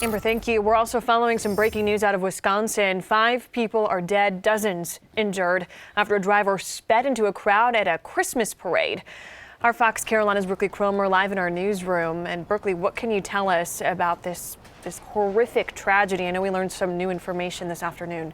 Amber, thank you. We're also following some breaking news out of Wisconsin. 5 people are dead, dozens injured after a driver sped into a crowd at a Christmas parade. Our Fox Carolina's Brooklyn Cromer live in our newsroom. And Berkeley, what can you tell us about this horrific tragedy? I know we learned some new information this afternoon.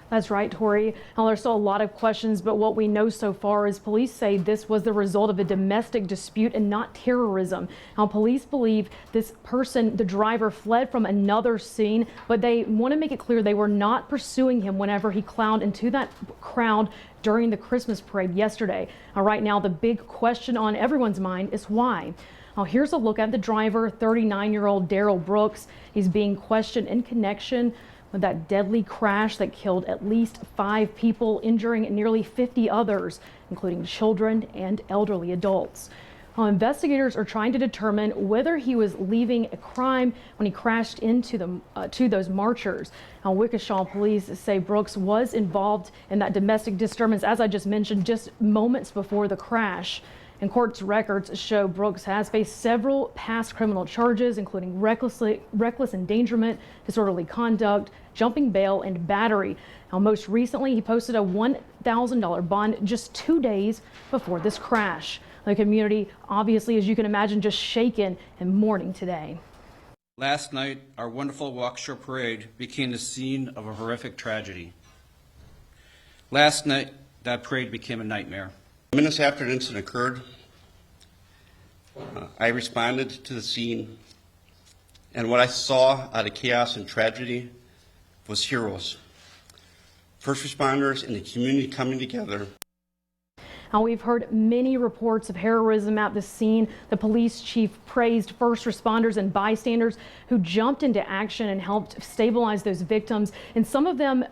That's right, Tori. Now, there's still a lot of questions, but what we know so far is police say this was the result of a domestic dispute and not terrorism. Now, police believe this person, the driver, fled from another scene, but they want to make it clear they were not pursuing him whenever he clowned into that crowd during the Christmas parade yesterday. Now, right now, the big question on everyone's mind is why. Now, here's a look at the driver, 39-year-old Daryl Brooks. He's being questioned in connection with that deadly crash that killed at least 5 people, injuring nearly 50 others, including children and elderly adults. Investigators are trying to determine whether he was leaving a crime when he crashed into to those marchers. Now, WAUKESHA police say Brooks was involved in that domestic disturbance, as I just mentioned, just moments before the crash. And court's records show Brooks has faced several past criminal charges, including reckless endangerment, disorderly conduct, jumping bail, and battery. Now, most recently, he posted a $1,000 bond just 2 days before this crash. The community, obviously, as you can imagine, just shaken and mourning today. Last night, our wonderful WAUKESHA parade became the scene of a horrific tragedy. Last night, that parade became a nightmare. Minutes after the incident occurred, I responded to the scene, and what I saw out of chaos and tragedy was heroes, first responders, and the community coming together. Now, we've heard many reports of heroism at the scene. The police chief praised first responders and bystanders who jumped into action and helped stabilize those victims. And some of them,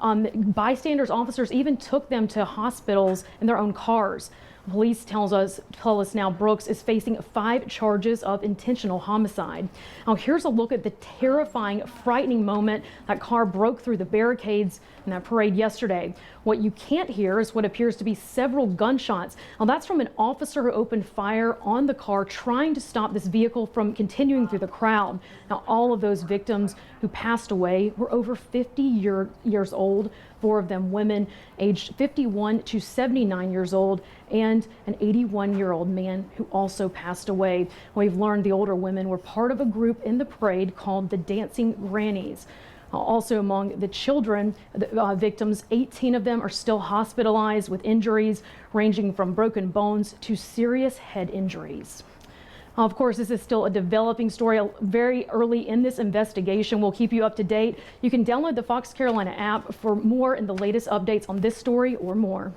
bystanders, officers, even took them to hospitals in their own cars. Police tell us now Brooks is facing 5 charges of intentional homicide. Now, here's a look at the terrifying, frightening moment that car broke through the barricades in that parade yesterday. What you can't hear is what appears to be several gunshots. Now, that's from an officer who opened fire on the car trying to stop this vehicle from continuing through the crowd. Now, all of those victims who passed away were over 50 years old. 4 of them women aged 51 to 79 years old, and an 81-year-old man who also passed away. We've learned the older women were part of a group in the parade called the Dancing Grannies. Also among the children, victims, 18 of them are still hospitalized with injuries ranging from broken bones to serious head injuries. Of course, this is still a developing story, very early in this investigation. We'll keep you up to date. You can download the Fox Carolina app for more and the latest updates on this story or more.